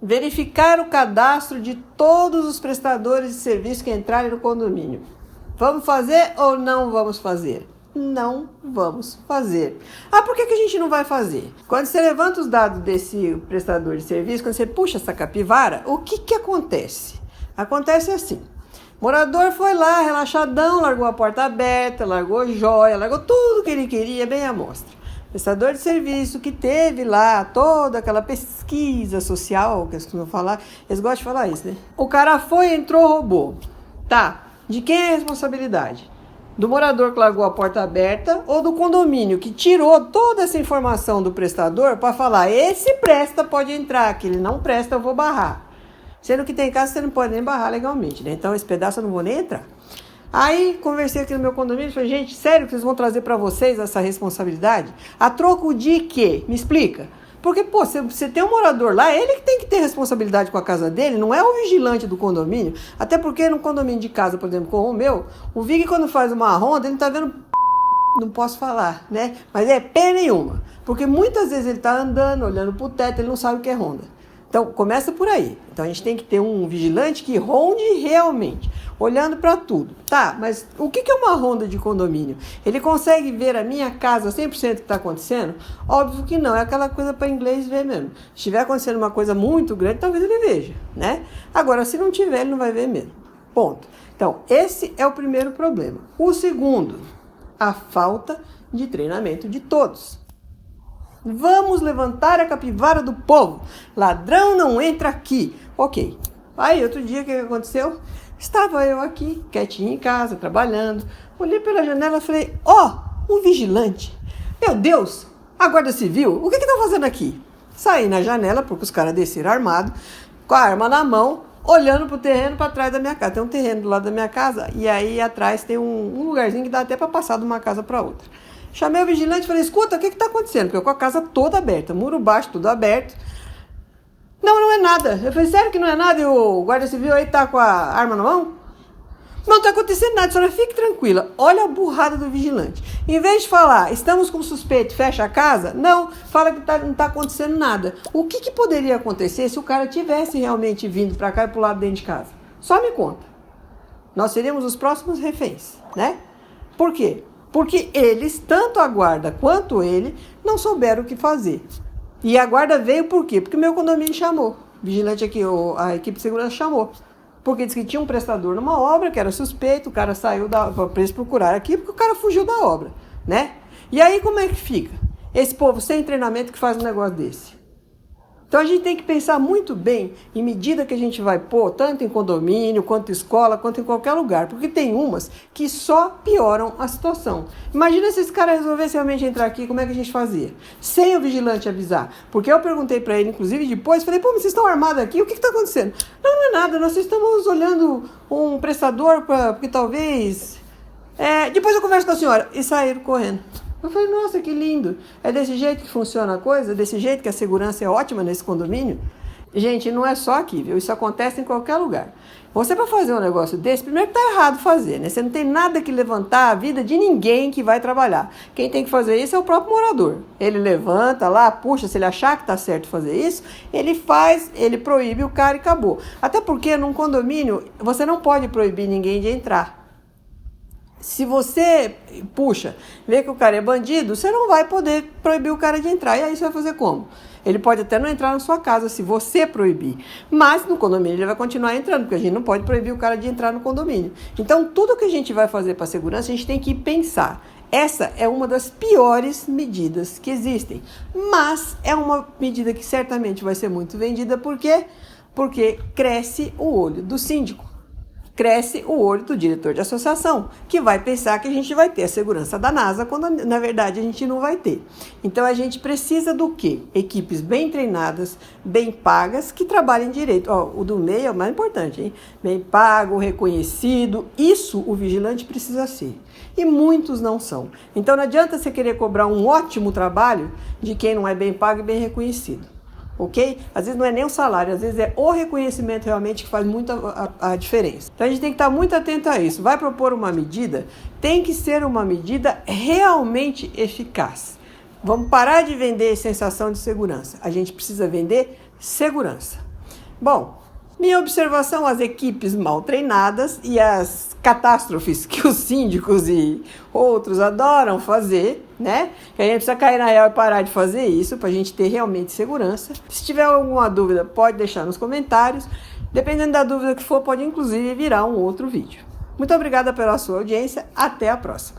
verificar o cadastro de todos os prestadores de serviço que entrarem no condomínio. Vamos fazer ou não vamos fazer? Não vamos fazer. Por que a gente não vai fazer? Quando você levanta os dados desse prestador de serviço, quando você puxa essa capivara, o que acontece? Acontece assim. O morador foi lá, relaxadão, largou a porta aberta, largou joia, largou tudo que ele queria, bem à mostra. Prestador de serviço que teve lá toda aquela pesquisa social, que eles costumam falar, eles gostam de falar isso, né? O cara foi, entrou, roubou. Tá, de quem é a responsabilidade? Do morador que largou a porta aberta ou do condomínio que tirou toda essa informação do prestador para falar, esse presta, pode entrar, que ele não presta, eu vou barrar. Sendo que tem casos que você não pode nem barrar legalmente, né? Então esse pedaço eu não vou nem entrar. Aí conversei aqui no meu condomínio e falei, gente, sério que vocês vão trazer para vocês essa responsabilidade? A troco de quê? Me explica. Porque, pô, você tem um morador lá, ele que tem que ter responsabilidade com a casa dele, não é o vigilante do condomínio. Até porque no condomínio de casa, por exemplo, como o meu, o Vig quando faz uma ronda, ele não tá vendo não posso falar, né? Mas é pé nenhuma. Porque muitas vezes ele tá andando, olhando pro teto, ele não sabe o que é ronda. Então, começa por aí. Então, a gente tem que ter um vigilante que ronde realmente, olhando para tudo. Tá, mas o que é uma ronda de condomínio? Ele consegue ver a minha casa 100% que está acontecendo? Óbvio que não, é aquela coisa para inglês ver mesmo. Se estiver acontecendo uma coisa muito grande, talvez ele veja, né? Agora, se não tiver, ele não vai ver mesmo. Ponto. Então, esse é o primeiro problema. O segundo, a falta de treinamento de todos. Vamos levantar a capivara do povo. Ladrão não entra aqui. Ok. Aí, outro dia, o que aconteceu? Estava eu aqui, quietinho em casa, trabalhando. Olhei pela janela e falei, um vigilante. Meu Deus, a Guarda Civil, o que estão fazendo aqui? Saí na janela, porque os caras desceram armados, com a arma na mão, olhando pro terreno para trás da minha casa. Tem um terreno do lado da minha casa, e aí atrás tem um lugarzinho que dá até para passar de uma casa para outra. Chamei o vigilante e falei, escuta, o que está acontecendo? Porque eu com a casa toda aberta, muro baixo, tudo aberto. Não é nada. Eu falei, sério que não é nada? E o guarda civil aí tá com a arma na mão? Não está acontecendo nada, senhora, fique tranquila. Olha a burrada do vigilante. Em vez de falar, estamos com suspeito, fecha a casa, não, fala que não está acontecendo nada. O que poderia acontecer se o cara tivesse realmente vindo para cá e pro lado dentro de casa? Só me conta. Nós seríamos os próximos reféns, né? Por quê? Porque eles, tanto a guarda quanto ele, não souberam o que fazer. E a guarda veio por quê? Porque o meu condomínio chamou. O vigilante aqui, a equipe de segurança chamou. Porque disse que tinha um prestador numa obra, que era suspeito, o cara saiu para eles procurar aqui, porque o cara fugiu da obra, né? E aí como é que fica? Esse povo sem treinamento que faz um negócio desse. Então a gente tem que pensar muito bem em medida que a gente vai pôr, tanto em condomínio, quanto em escola, quanto em qualquer lugar. Porque tem umas que só pioram a situação. Imagina se esse cara resolvesse realmente entrar aqui, como é que a gente fazia? Sem o vigilante avisar. Porque eu perguntei para ele, inclusive depois, falei, mas vocês estão armados aqui? O que está acontecendo? Não é nada, nós estamos olhando um prestador, porque talvez... depois eu converso com a senhora. E saíram correndo. Eu falei, nossa, que lindo. É desse jeito que funciona a coisa? Desse jeito que a segurança é ótima nesse condomínio? Gente, não é só aqui, viu? Isso acontece em qualquer lugar. Você, para fazer um negócio desse, primeiro tá errado fazer, né? Você não tem nada que levantar a vida de ninguém que vai trabalhar. Quem tem que fazer isso é o próprio morador. Ele levanta lá, puxa, se ele achar que tá certo fazer isso, ele faz, ele proíbe o cara e acabou. Até porque num condomínio, você não pode proibir ninguém de entrar. Se você, vê que o cara é bandido, você não vai poder proibir o cara de entrar. E aí você vai fazer como? Ele pode até não entrar na sua casa se você proibir. Mas no condomínio ele vai continuar entrando, porque a gente não pode proibir o cara de entrar no condomínio. Então tudo que a gente vai fazer para a segurança, a gente tem que pensar. Essa é uma das piores medidas que existem. Mas é uma medida que certamente vai ser muito vendida. Por quê? Porque cresce o olho do síndico. Cresce o olho do diretor de associação, que vai pensar que a gente vai ter a segurança da NASA, quando na verdade a gente não vai ter. Então a gente precisa do quê? Equipes bem treinadas, bem pagas, que trabalhem direito. O do meio é o mais importante, hein? Bem pago, reconhecido, isso o vigilante precisa ser. E muitos não são. Então não adianta você querer cobrar um ótimo trabalho de quem não é bem pago e bem reconhecido. Ok? Às vezes não é nem o salário, às vezes é o reconhecimento realmente que faz muito a diferença. Então a gente tem que estar muito atento a isso. Vai propor uma medida, tem que ser uma medida realmente eficaz. Vamos parar de vender sensação de segurança. A gente precisa vender segurança. Bom, minha observação, as equipes mal treinadas e as catástrofes que os síndicos e outros adoram fazer, né? Que a gente precisa cair na real e parar de fazer isso para a gente ter realmente segurança. Se tiver alguma dúvida, pode deixar nos comentários. Dependendo da dúvida que for, pode inclusive virar um outro vídeo. Muito obrigada pela sua audiência. Até a próxima.